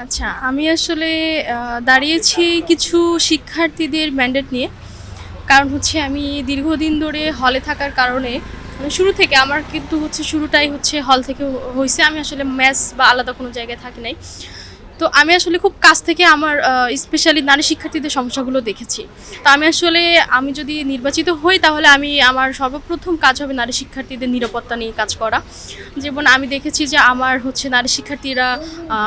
আচ্ছা, আমি আসলে দাঁড়িয়েছি কিছু শিক্ষার্থীদের ম্যান্ডেট নিয়ে। কারণ হচ্ছে আমি দীর্ঘদিন ধরে হলে থাকার কারণে মানে শুরু থেকে আমার কিন্তু হচ্ছে শুরুটাই হচ্ছে হল থেকে হইছে। আমি আসলে মেস বা আলাদা কোনো জায়গায় থাকি নাই। তো আমি আসলে খুব কাছ থেকে আমার স্পেশালি নারী শিক্ষার্থীদের সমস্যাগুলো দেখেছি। তো আমি যদি নির্বাচিত হই তাহলে আমি আমার সর্বপ্রথম কাজ হবে নারী শিক্ষার্থীদের নিরাপত্তা নিয়ে কাজ করা। যেমন আমি দেখেছি যে আমার হচ্ছে নারী শিক্ষার্থীরা আ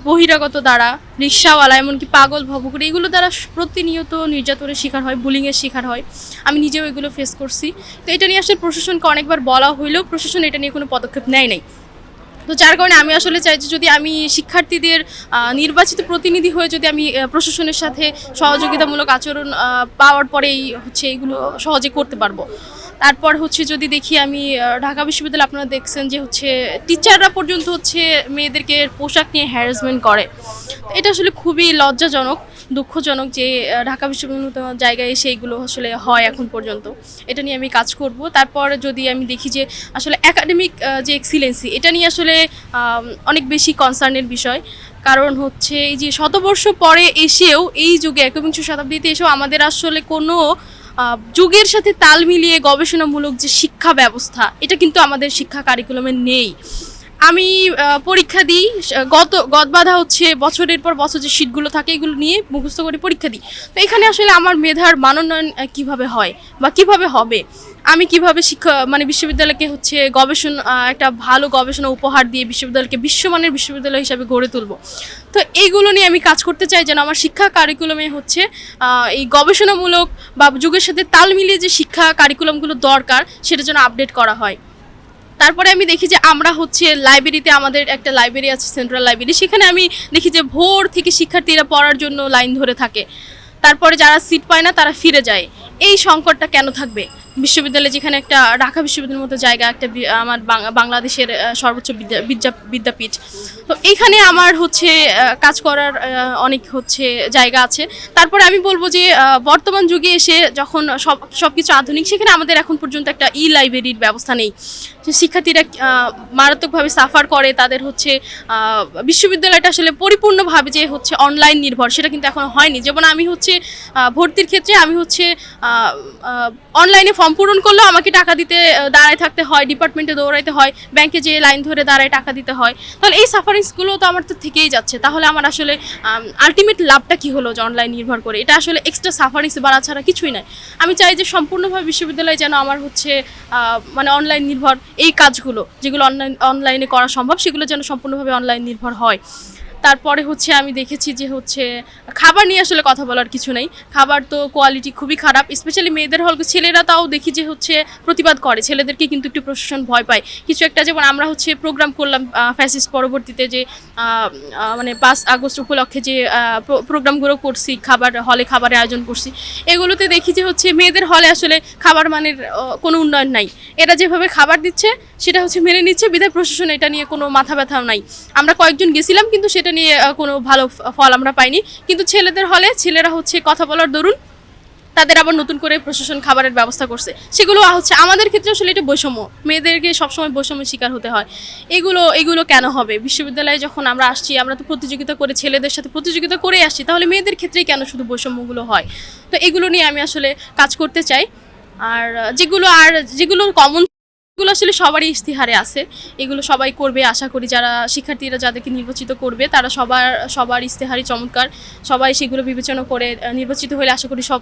বহিরাগত দ্বারা, রিক্শাওয়ালা এমনকি পাগল, ভবঘুরে এগুলো দ্বারা প্রতিনিয়ত নির্যাতনের শিকার হয়, বুলিংয়ের শিকার হয়। আমি নিজেও এগুলো ফেস করছি। তো এটা নিয়ে আসলে প্রশাসনকে অনেকবার বলা হইলেও প্রশাসন এটা নিয়ে কোনো পদক্ষেপ নেয় নাই। তো যার কারণে আমি আসলে চাই যে যদি আমি শিক্ষার্থীদের নির্বাচিত প্রতিনিধি হয়ে যদি আমি প্রশাসনের সাথে সহযোগিতামূলক আচরণ পাওয়ার পরেই হচ্ছে এগুলো সহজে করতে পারবো। তারপর হচ্ছে যদি দেখি আমি ঢাকা বিশ্ববিদ্যালয়ে আপনারা দেখছেন যে হচ্ছে টিচাররা পর্যন্ত হচ্ছে মেয়েদেরকে পোশাক নিয়ে হ্যারাসমেন্ট করে। এটা আসলে খুবই লজ্জাজনক, দুঃখজনক যে ঢাকা বিশ্ববিদ্যালয়ের মতো জায়গায় এসে এগুলো আসলে হয় এখন পর্যন্ত। এটা নিয়ে আমি কাজ করব। তারপর যদি আমি দেখি যে আসলে একাডেমিক যে এক্সিলেন্সি এটা নিয়ে আসলে অনেক বেশি কনসার্নের বিষয়। কারণ হচ্ছে এই যে শতবর্ষ পরে এসেও এই যুগে একবিংশ শতাব্দীতে এসেও আমাদের আসলে কোনো যুগের সাথে তাল মিলিয়ে গবেষণামূলক যে শিক্ষা ব্যবস্থা এটা কিন্তু আমাদের শিক্ষা কারিকুলামে নেই। আমি পরীক্ষা দিই, গতবাধা হচ্ছে বছরের পর বছর যে শীটগুলো থাকে এগুলো নিয়ে মুখস্থ করে পরীক্ষা দিই। তো এখানে আসলে আমার মেধার মানোন্নয়ন কীভাবে হয় বা কিভাবে হবে, আমি কিভাবে মানে বিশ্ববিদ্যালয়কে হচ্ছে একটা ভালো গবেষণা উপহার দিয়ে বিশ্ববিদ্যালয়কে বিশ্বমানের বিশ্ববিদ্যালয় হিসাবে গড়ে তুলব। তো এইগুলো নিয়ে আমি কাজ করতে চাই যেন আমার শিক্ষা কারিকুলামে হচ্ছে এই গবেষণামূলক বা যুগের সাথে তাল মিলিয়ে যে শিক্ষা কারিকুলামগুলো দরকার সেটা যেন আপডেট করা হয়। তারপরে আমি দেখি যে আমরা হচ্ছে লাইব্রেরিতে, আমাদের একটা লাইব্রেরি আছে সেন্ট্রাল লাইব্রেরি, সেখানে আমি দেখি যে ভোর থেকে শিক্ষার্থীরা পড়ার জন্য লাইন ধরে থাকে। তারপরে যারা সিট পায় না তারা ফিরে যায়। এই সংকটটা কেন থাকবে বিশ্ববিদ্যালয়ে, যেখানে একটা ঢাকা বিশ্ববিদ্যালয়ের মতো জায়গা, একটা আমার বাংলাদেশের সর্বোচ্চ বিদ্যাপীঠ। তো এইখানে আমার হচ্ছে কাজ করার অনেক হচ্ছে জায়গা আছে। তারপরে আমি বলবো যে বর্তমান যুগে এসে যখন সব কিছু আধুনিক, সেখানে আমাদের এখন পর্যন্ত একটা লাইব্রেরির ব্যবস্থা নেই। শিক্ষার্থীরা মারাত্মকভাবে সাফার করে, তাদের হচ্ছে বিশ্ববিদ্যালয়টা আসলে পরিপূর্ণভাবে যে হচ্ছে অনলাইন নির্ভর সেটা কিন্তু এখনো হয়নি। যেমন আমি হচ্ছে ভর্তির ক্ষেত্রে আমি হচ্ছে অনলাইনে ফর্ম পূরণ করলেও আমাকে টাকা দিতে দাঁড়ায় থাকতে হয়, ডিপার্টমেন্টে দৌড়াইতে হয়, ব্যাংকে যেয়ে লাইন ধরে দাঁড়ায় টাকা দিতে হয়। তাহলে এই সাফারিংসগুলো তো আমার তো থেকেই যাচ্ছে। তাহলে আমার আসলে আলটিমেট লাভটা কী হলো যে অনলাইন নির্ভর করে? এটা আসলে এক্সট্রা সাফারিংস বাড়া ছাড়া কিছুই নয়। আমি চাই যে সম্পূর্ণভাবে বিশ্ববিদ্যালয় যেন আমার হচ্ছে মানে অনলাইন নির্ভর এই কাজগুলো যেগুলো অনলাইনে করা সম্ভব সেগুলো যেন সম্পূর্ণভাবে অনলাইন নির্ভর হয়। তারপরে হচ্ছে আমি দেখেছি যে হচ্ছে খাবার নিয়ে আসলে কথা বলার কিছু নেই। খাবার তো কোয়ালিটি খুবই খারাপ, স্পেশালি মেয়েদের হল। ছেলেরা তাও দেখি যে হচ্ছে প্রতিবাদ করে, ছেলেদেরকে কিন্তু একটু প্রশাসন ভয় পায় কিছু একটা। যেমন আমরা হচ্ছে প্রোগ্রাম করলাম ফ্যাসিস্ট পরবর্তীতে যে মানে 5 আগস্ট উপলক্ষে যে প্রোগ্রামগুলো করছি, খাবারের আয়োজন করছি, এগুলোতে দেখি যে হচ্ছে মেয়েদের হলে আসলে খাবার মানের কোনো উন্নয়ন নাই। এরা যেভাবে খাবার দিচ্ছে সেটা হচ্ছে মেনে নিচ্ছে, বিধায় প্রশাসন এটা নিয়ে কোনো মাথা ব্যথাও নাই। আমরা কয়েকজন গেছিলাম কিন্তু সেটা নিয়ে কোনো ভালো ফল আমরা পাইনি। কিন্তু ছেলেদের হলে ছেলেরা হচ্ছে কথা বলার দরুন তাদের আবার নতুন করে প্রশাসন খাবারের ব্যবস্থা করছে, সেগুলো হচ্ছে আমাদের ক্ষেত্রে আসলে এটা বৈষম্য। মেয়েদেরকে সবসময় বৈষম্যের শিকার হতে হয়। এগুলো কেন হবে? বিশ্ববিদ্যালয়ে যখন আমরা আসছি, আমরা তো প্রতিযোগিতা করে ছেলেদের সাথে প্রতিযোগিতা করে আসছি, তাহলে মেয়েদের ক্ষেত্রেই কেন শুধু বৈষম্যগুলো হয়? তো এগুলো নিয়ে আমি আসলে কাজ করতে চাই। আর যেগুলো কমন এগুলো আসলে সবারই ইশতেহারে আছে, এগুলো সবাই করবে আশা করি। শিক্ষার্থীরা যাদেরকে নির্বাচিত করবে তারা সবার ইশতেহারই চমৎকার, সবাই সেগুলো বিবেচনা করে নির্বাচিত হলে আশা করি সব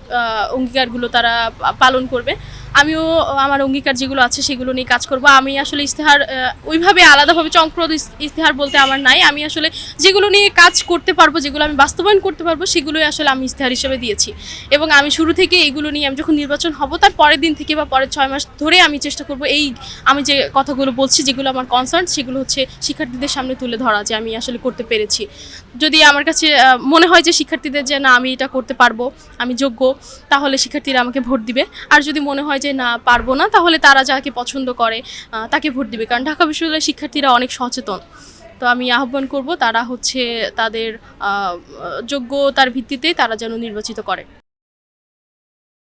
অঙ্গীকারগুলো তারা পালন করবে। আমিও আমার অঙ্গীকার যেগুলো আছে সেগুলো নিয়ে কাজ করব। আমি আসলে ইশতেহার ওইভাবে আলাদাভাবে চমকপ্রদ ইশতেহার বলতে আমার নাই। আমি আসলে যেগুলো নিয়ে কাজ করতে পারবো, যেগুলো আমি বাস্তবায়ন করতে পারবো, সেগুলোই আসলে আমি ইশতেহার হিসেবে দিয়েছি। এবং আমি শুরু থেকে এগুলো নিয়ে, আমি যখন নির্বাচন হব তার পরের দিন থেকে বা পরের 6 মাস ধরে আমি চেষ্টা করব আমি যে কথাগুলো বলছি, যেগুলো আমার কনসার্ন, সেগুলো হচ্ছে শিক্ষার্থীদের সামনে তুলে ধরা যে আমি আসলে করতে পেরেছি। যদি আমার কাছে মনে হয় যে শিক্ষার্থীদের যে না আমি এটা করতে পারবো, আমি যোগ্য, তাহলে শিক্ষার্থীরা আমাকে ভোট দিবে। আর যদি মনে হয় যে না পারবো না, তাহলে তারা যাকে পছন্দ করে তাকে ভোট দিবে। কারণ ঢাকা বিশ্ববিদ্যালয়ের শিক্ষার্থীরা অনেক সচেতন। তো আমি আহ্বান করব তারা হচ্ছে তাদের যোগ্যতার ভিত্তিতেই তারা যেন নির্বাচিত করে।